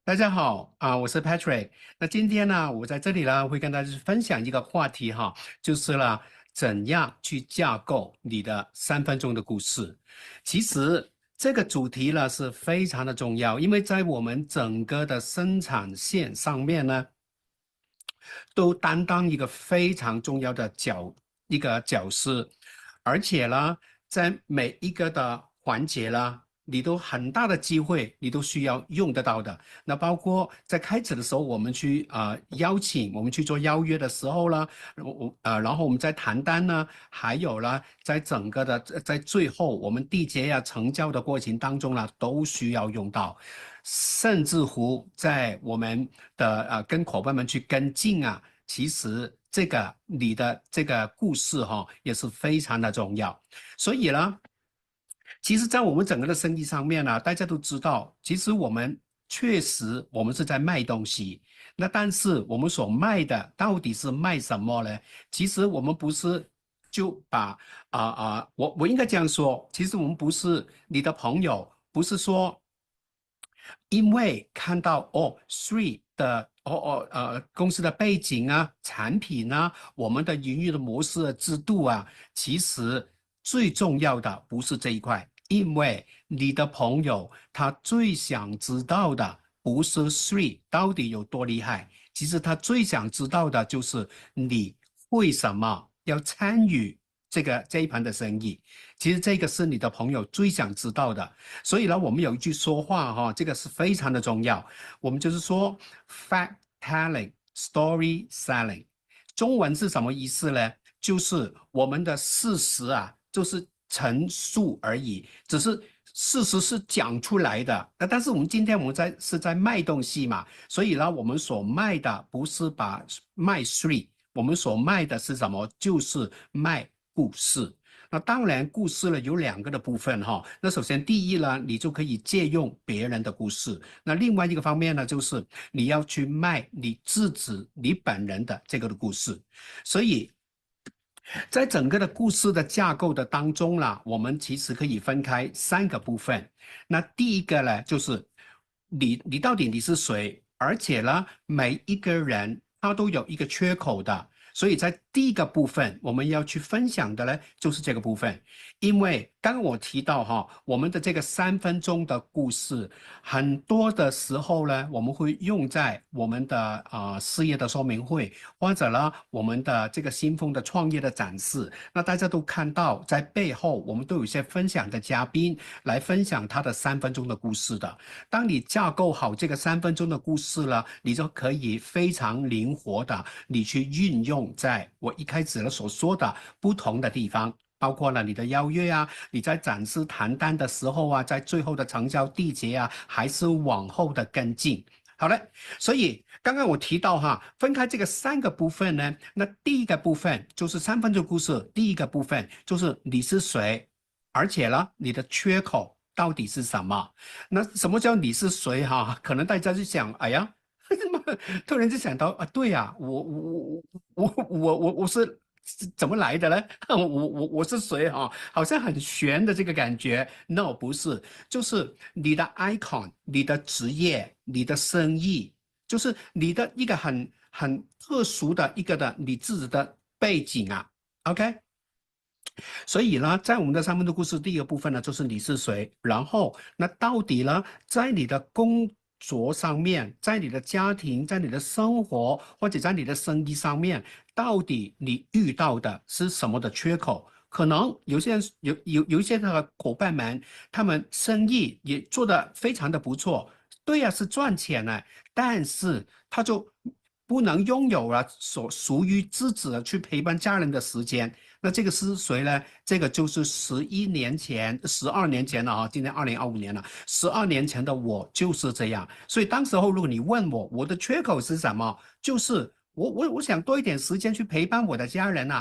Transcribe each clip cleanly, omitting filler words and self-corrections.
大家好我是 Patrick。那今天呢，我在这里呢会跟大家分享一个话题哈，就是呢怎样去架构你的3分钟的故事。其实这个主题呢是非常的重要，因为在我们整个的生产线上面呢，都担当一个非常重要的角色，而且呢，在每一个的环节呢，你都很大的机会，你都需要用得到的。那包括在开始的时候，我们去邀请，我们去做邀约的时候呢，然后我们在谈单呢，还有呢，在整个的在最后我们缔结成交的过程当中呢，都需要用到。甚至乎在我们的跟伙伴们去跟进其实你的这个故事也是非常的重要。所以呢，其实在我们整个的生意上面大家都知道，其实确实我们是在卖东西，那但是我们所卖的到底是卖什么呢？其实我们不是就把我应该这样说，其实我们不是你的朋友，不是说因为看到Three 的公司的背景产品我们的营运的模式制度其实最重要的不是这一块，因为你的朋友他最想知道的不是 Three 到底有多厉害，其实他最想知道的就是你为什么要参与这一盘的生意。其实这个是你的朋友最想知道的。所以呢，我们有一句说话这个是非常的重要，我们就是说 fact telling story selling。 中文是什么意思呢？就是我们的事实就是陈述而已，只是事实是讲出来的。但是今天我们是在卖东西嘛，所以呢，我们所卖的不是卖 three， 我们所卖的是什么？就是卖故事。那当然，故事呢有2个的部分那首先第一呢，你就可以借用别人的故事。那另外一个方面呢，就是你要去卖你本人的这个的故事。所以在整个的故事的架构的当中呢，我们其实可以分开3个部分。那第一个呢，就是你到底你是谁，而且呢，每一个人他都有一个缺口的。所以在第一个部分，我们要去分享的呢，就是这个部分。因为刚刚我提到我们的这个3分钟的故事，很多的时候呢，我们会用在我们的事业的说明会，或者呢，我们的这个新风的创业的展示。那大家都看到，在背后我们都有一些分享的嘉宾来分享他的3分钟的故事的。当你架构好这个3分钟的故事了，你就可以非常灵活的你去运用在我一开始所说的不同的地方，包括了你的邀约你在展示谈单的时候在最后的成交缔结还是往后的跟进。好了，所以刚刚我提到分开这个3个部分呢，那第一个部分就是3分钟故事，第一个部分就是你是谁，而且呢，你的缺口到底是什么？那什么叫你是谁可能大家就想，哎呀，突然就想到对我是怎么来的呢？我是谁好像很玄的这个感觉。No， 不是，就是你的 icon、你的职业、你的生意，就是你的一个很特殊的一个的你自己的背景OK。所以呢，在我们的3分钟故事第一个部分呢，就是你是谁。然后，那到底呢，在你的工作上面，在你的家庭，在你的生活，或者在你的生意上面，到底你遇到的是什么的缺口？可能有些人有一些的伙伴们，他们生意也做得非常的不错，对是赚钱了，但是他就不能拥有了所属于自己的去陪伴家人的时间。那这个是谁呢？这个就是12年前了今年2025年了，12年前的我就是这样。所以当时候如果你问我的缺口是什么，就是我想多一点时间去陪伴我的家人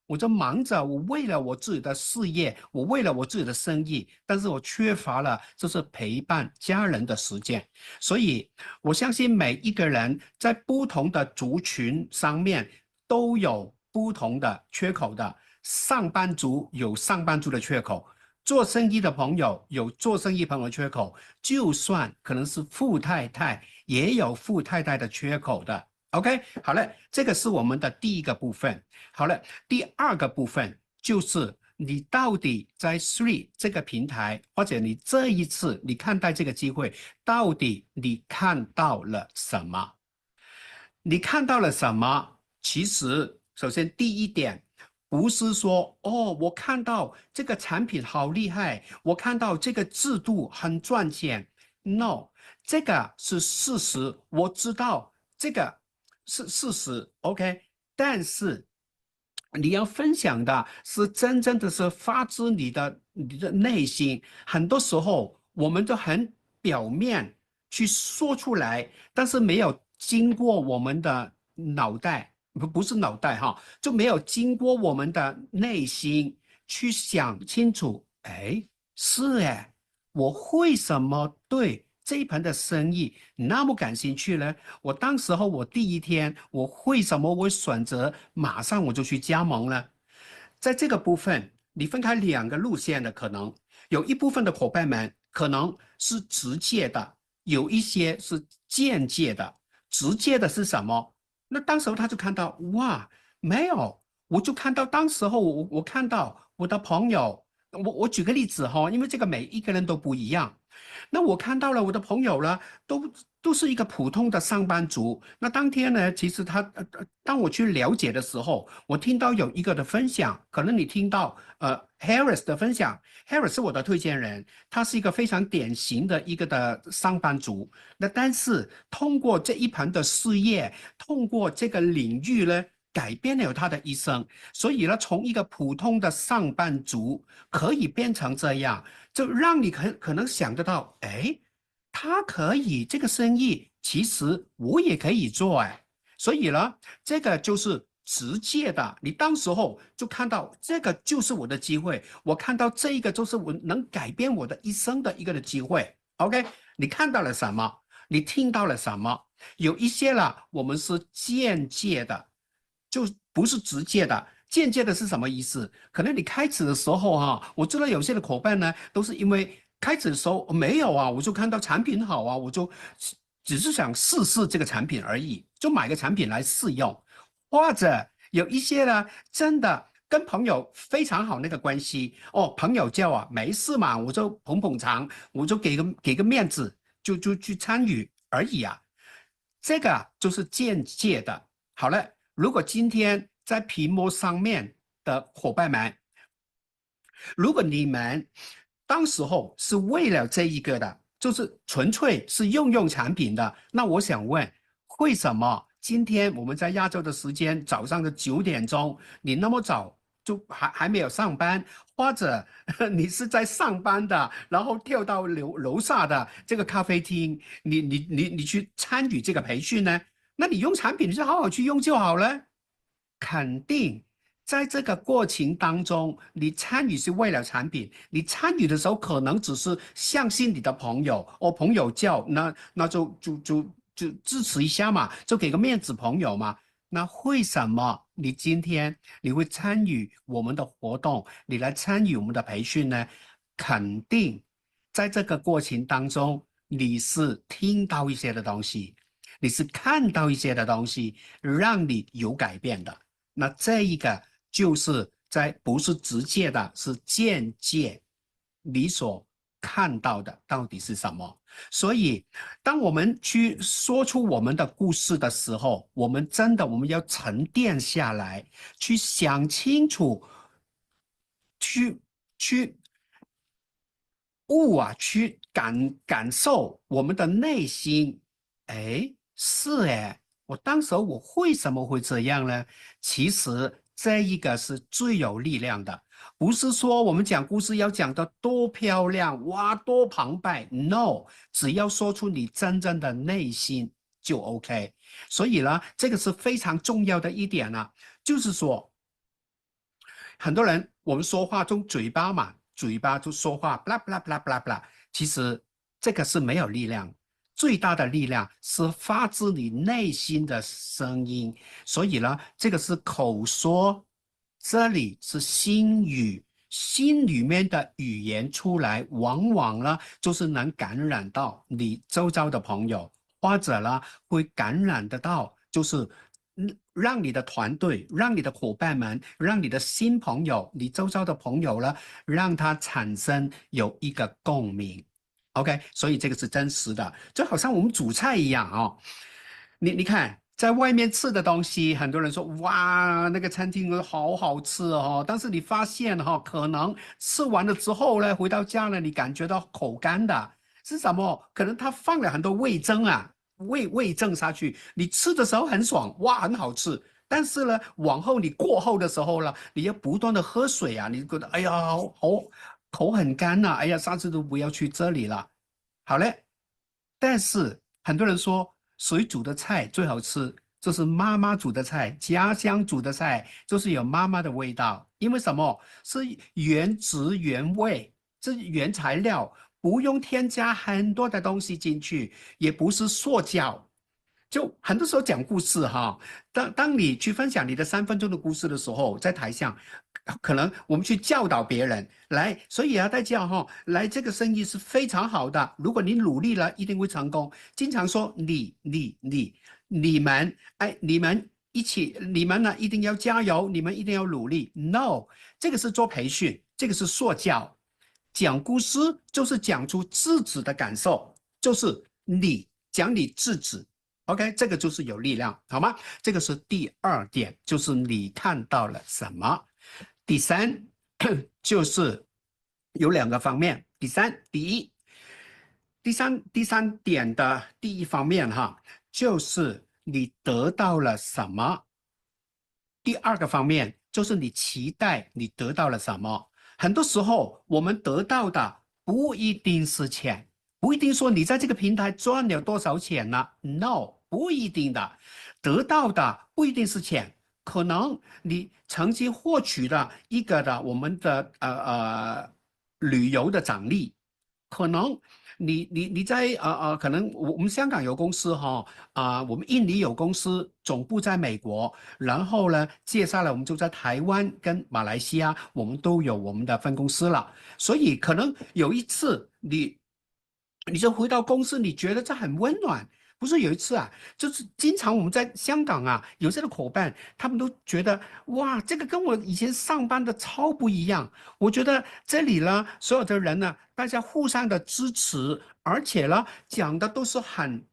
我就忙着，我为了我自己的事业，我为了我自己的生意，但是我缺乏了就是陪伴家人的时间。所以我相信每一个人在不同的族群上面都有不同的缺口的。上班族有上班族的缺口，做生意的朋友有做生意朋友的缺口，就算可能是富太太也有富太太的缺口的。OK， 好了，这个是我们的第一个部分。好了，第二个部分就是你到底在 Three 这个平台，或者你这一次你看待这个机会，到底你看到了什么？你看到了什么？其实，首先第一点，不是说哦，我看到这个产品好厉害，我看到这个制度很赚钱。No，这个是事实，我知道这个是事实。OK，但是你要分享的是真正的是发自你的内心。很多时候，我们都很表面去说出来，但是没有经过我们的脑袋，不是脑袋哈，就没有经过我们的内心去想清楚。哎，是哎，我为什么对这一盘的生意那么感兴趣呢？我当时候我第一天，我为什么会选择马上我就去加盟呢？在这个部分，你分开两个路线的可能，有一部分的伙伴们可能是直接的，有一些是间接的。直接的是什么？那当时候他就看到，哇，没有，我就看到当时候我看到我的朋友，我举个例子哈，因为这个每一个人都不一样。那我看到了我的朋友呢，都是一个普通的上班族。那当天呢，其实当我去了解的时候，我听到有一个的分享，可能你听到Harris 的分享，Harris 是我的推荐人，他是一个非常典型的一个的上班族。那但是通过这一盘的事业，通过这个领域呢，改变了他的一生。所以呢，从一个普通的上班族可以变成这样。就让你可能想得到，哎，他可以这个生意，其实我也可以做哎。所以呢，这个就是直接的，你当时候就看到这个就是我的机会，我看到这一个就是我能改变我的一生的一个的机会。OK，你看到了什么？你听到了什么？有一些啦，我们是间接的，就不是直接的。间接的是什么意思？可能你开始的时候哈，我知道有些的伙伴呢，都是因为开始的时候没有啊，我就看到产品好啊，我就只是想试试这个产品而已，就买个产品来试用。或者有一些呢，真的跟朋友非常好那个关系哦，朋友叫啊，没事嘛，我就捧捧场，我就给个面子，就去参与而已啊。这个就是间接的。好了，如果今天在屏幕上面的伙伴们，如果你们当时候是为了这一个的，就是纯粹是用产品的，那我想问，为什么今天我们在亚洲的时间早上的9点钟，你那么早就还没有上班，或者你是在上班的，然后跳到楼下的这个咖啡厅，你去参与这个培训呢？那你用产品，你就好好去用就好了。肯定在这个过程当中，你参与是为了产品，你参与的时候可能只是相信你的朋友，哦，朋友叫，那就支持一下嘛，就给个面子朋友嘛。那为什么你今天你会参与我们的活动，你来参与我们的培训呢？肯定在这个过程当中，你是听到一些的东西，你是看到一些的东西，让你有改变的。那这一个就是不是直接的，是间接，你所看到的到底是什么？所以，当我们去说出我们的故事的时候，我们要沉淀下来，去想清楚，去去感受我们的内心。哎，是哎，我当时我为什么会这样呢？其实这一个是最有力量的，不是说我们讲故事要讲得多漂亮，哇，多澎湃。No，只要说出你真正的内心就 OK。所以呢，这个是非常重要的一点呢，就是说，很多人我们说话从嘴巴嘛，嘴巴就说话，blah blah blah blah blah，其实这个是没有力量，最大的力量是发自你内心的声音。所以呢，这个是口说，这里是心语，心里面的语言出来，往往呢就是能感染到你周遭的朋友，或者呢会感染得到，就是让你的团队、让你的伙伴们、让你的新朋友、你周遭的朋友呢，让他产生有一个共鸣。OK，所以这个是真实的，就好像我们煮菜一样哦。你看，在外面吃的东西，很多人说哇，那个餐厅好好吃哦，但是你发现哈、哦，可能吃完了之后呢，回到家呢，你感觉到口干的，是什么？可能他放了很多味增啊，味增下去，你吃的时候很爽，哇，很好吃。但是呢，往后你过后的时候呢，你要不断的喝水啊，你觉得哎呀，口很干呐、哎呀，下次都不要去这里了。好嘞，但是很多人说，水煮的菜最好吃，就是妈妈煮的菜，家乡煮的菜，就是有妈妈的味道。因为什么？是原汁原味，这原材料，不用添加很多的东西进去，也不是塑胶。就很多时候讲故事哈，当你去分享你的3分钟的故事的时候，在台上，可能我们去教导别人来，所以啊，大家哈，来这个生意是非常好的。如果你努力了，一定会成功。经常说你们，哎，你们一起，你们呢一定要加油，你们一定要努力。No，这个是做培训，这个是塑教。讲故事就是讲出自己的感受，就是你讲你自己。OK，这个就是有力量，好吗？这个是第二点，就是你看到了什么。第三就是有两个方面。第三点的第一方面哈，就是你得到了什么。第二个方面就是你期待你得到了什么。很多时候我们得到的不一定是钱，不一定说你在这个平台赚了多少钱呢 No，不一定的。得到的不一定是钱，可能你曾经获取的一个的我们的旅游的奖励，可能你在可能我们香港有公司哈我们印尼有公司，总部在美国，然后呢，接下来我们就在台湾跟马来西亚，我们都有我们的分公司了。所以可能有一次你就回到公司，你觉得这很温暖。不是有一次啊，就是经常我们在香港啊，有些的伙伴，他们都觉得哇，这个跟我以前上班的超不一样。我觉得这里呢，所有的人呢，大家互相的支持，而且呢，讲的都是很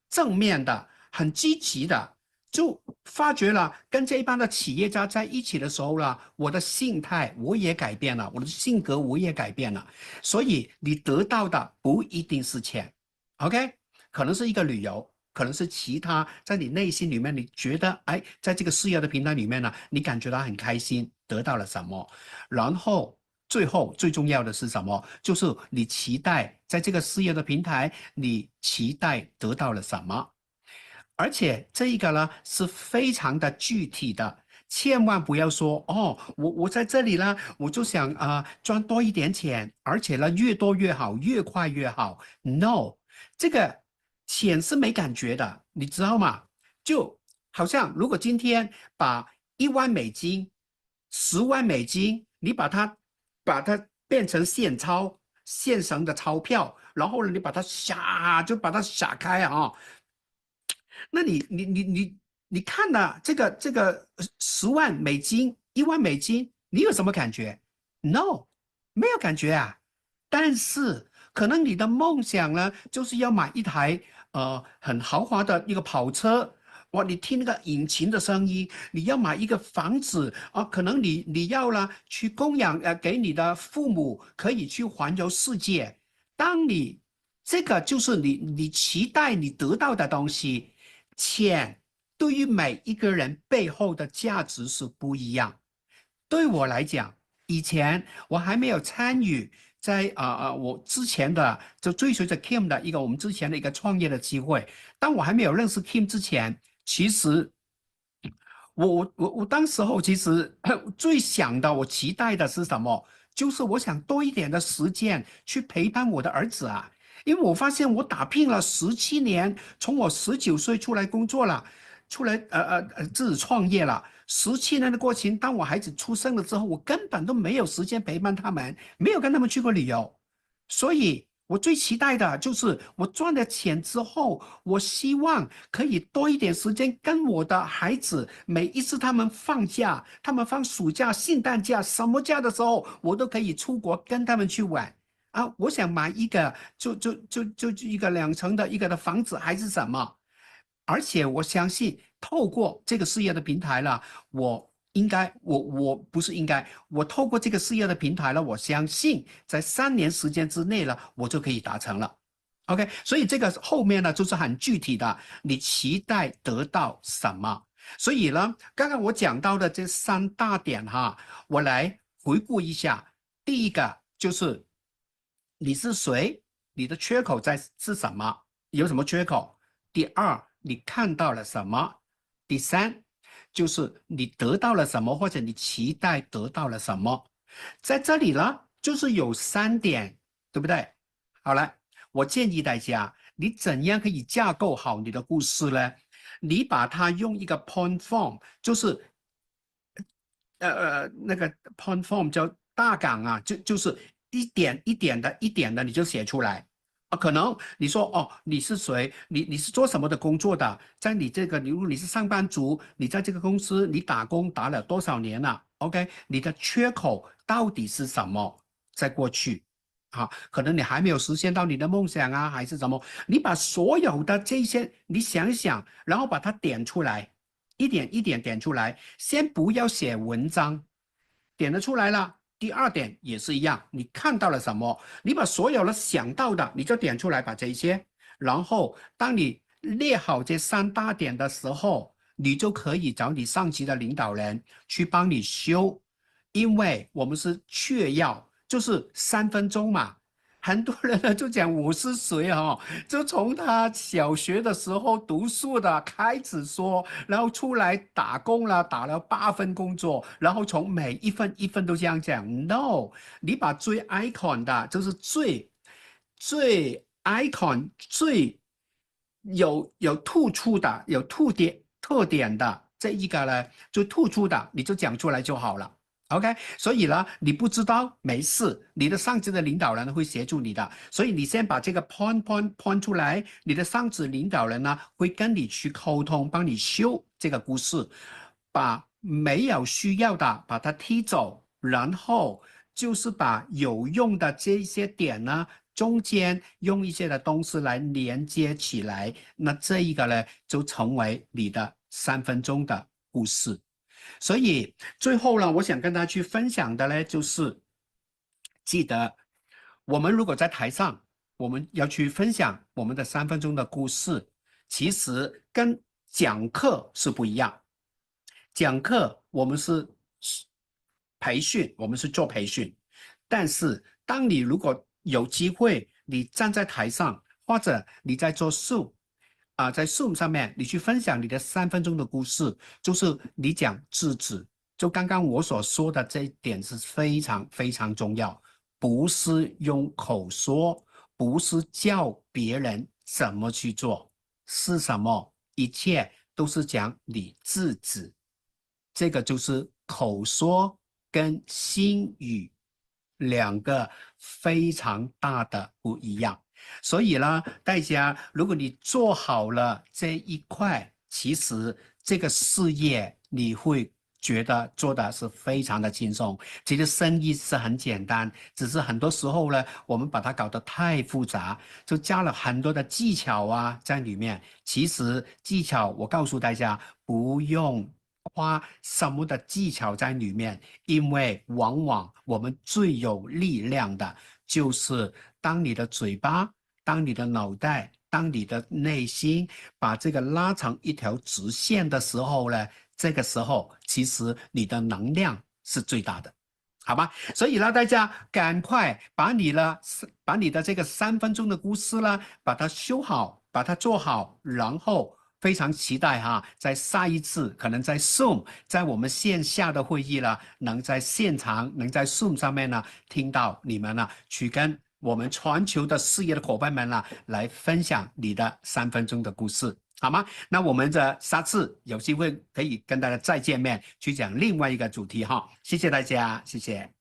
正面的、很积极的，就发觉了跟这一帮的企业家在一起的时候呢，我的心态我也改变了，我的性格我也改变了。所以你得到的不一定是钱，OK？可能是一个旅游，可能是其他，在你内心里面，你觉得，哎，在这个事业的平台里面呢，你感觉到很开心，得到了什么，然后最后最重要的是什么？就是你期待在这个事业的平台，你期待得到了什么？而且这一个呢是非常的具体的，千万不要说哦，我在这里呢，我就想赚多一点钱，而且呢越多越好，越快越好。No，这个钱是没感觉的，你知道吗？就好像如果今天把1万美金、10万美金，你把它变成现钞、现成的钞票，然后呢，你把它撒开啊。那你看了这个10万美金、1万美金，你有什么感觉？No，没有感觉啊。但是可能你的梦想呢，就是要买一台很豪华的一个跑车。哇，你听那个引擎的声音，你要买一个房子啊，可能你要呢去供养给你的父母，可以去环游世界。当你这个就是你期待你得到的东西。钱对于每一个人背后的价值是不一样。对我来讲，以前我还没有参与在我之前的就追随着 Kim 的一个我们之前的一个创业的机会。当我还没有认识 Kim 之前，其实我当时候其实最想的，我期待的是什么？就是我想多一点的时间去陪伴我的儿子啊。因为我发现我打拼了17年，从我19岁出来工作了，出来自己创业了，17年的过程，当我孩子出生了之后，我根本都没有时间陪伴他们，没有跟他们去过旅游，所以我最期待的就是我赚了钱之后，我希望可以多一点时间跟我的孩子，每一次他们放假，他们放暑假、圣诞假、什么假的时候，我都可以出国跟他们去玩。啊，我想买一个就一个2层的一个的房子还是什么，而且我相信透过这个事业的平台了，我不是应该，我透过这个事业的平台了，我相信在3年时间之内了，我就可以达成了。OK，所以这个后面呢就是很具体的，你期待得到什么？所以呢，刚刚我讲到的这3大点哈，我来回顾一下。第一个就是你是谁，你的缺口是什么？有什么缺口？第二，你看到了什么？第三，就是你得到了什么，或者你期待得到了什么。在这里呢，就是有3点，对不对？好了，我建议大家，你怎样可以架构好你的故事呢？你把它用一个 point form，就是那个 point form 叫大纲啊，就是一点一点的、一点的，你就写出来。啊，可能你说哦，你是谁？你是做什么的工作的？在你这个，如果你是上班族，你在这个公司你打工打了多少年了？OK，你的缺口到底是什么？在过去，啊，可能你还没有实现到你的梦想啊，还是什么？你把所有的这些你想想，然后把它点出来，一点一点点出来。先不要写文章，点了出来了。第二点也是一样，你看到了什么？你把所有的想到的，你就点出来，把这些。然后，当你列好这3大点的时候，你就可以找你上级的领导人去帮你修，因为我们是确要，就是3分钟嘛。很多人呢就讲我是谁哈，就从他小学的时候读书的开始说，然后出来打工了，打了8份工作，然后从每一份一份都这样讲。No，你把最 icon 的，就是最 icon 最有突出的、有特点的这一个呢，就突出的，你就讲出来就好了。OK，所以呢，你不知道没事，你的上级的领导人会协助你的，所以你先把这个 point 出来，你的上级领导人呢会跟你去沟通，帮你修这个故事，把没有需要的把它踢走，然后就是把有用的这些点呢，中间用一些的东西来连接起来，那这一个呢就成为你的3分钟的故事。所以最后呢，我想跟大家去分享的呢，就是记得我们如果在台上，我们要去分享我们的3分钟的故事，其实跟讲课是不一样。讲课我们是培训，我们是做培训，但是当你如果有机会，你站在台上，或者你在做 Zoom。在 Zoom 上面，你去分享你的3分钟的故事，就是你讲制止。就刚刚我所说的这一点是非常非常重要，不是用口说，不是叫别人怎么去做，是什么？一切都是讲你自己。这个就是口说跟心语2个非常大的不一样。所以呢，大家，如果你做好了这一块，其实这个事业你会觉得做的是非常的轻松。其实生意是很简单，只是很多时候呢，我们把它搞得太复杂，就加了很多的技巧啊在里面。其实技巧，我告诉大家，不用花什么的技巧在里面，因为往往我们最有力量的就是当你的嘴巴，当你的脑袋，当你的内心把这个拉成一条直线的时候呢，这个时候其实你的能量是最大的，好吧？所以呢，大家赶快把你的这个3分钟的故事呢，把它修好，把它做好，然后非常期待哈，在下一次可能在 Zoom， 在我们线下的会议呢，能在现场，能在 Zoom 上面呢，听到你们呢去跟我们全球的事业的伙伴们呢，来分享你的3分钟的故事，好吗？那我们下次有机会可以跟大家再见面，去讲另外一个主题哈。谢谢大家，谢谢。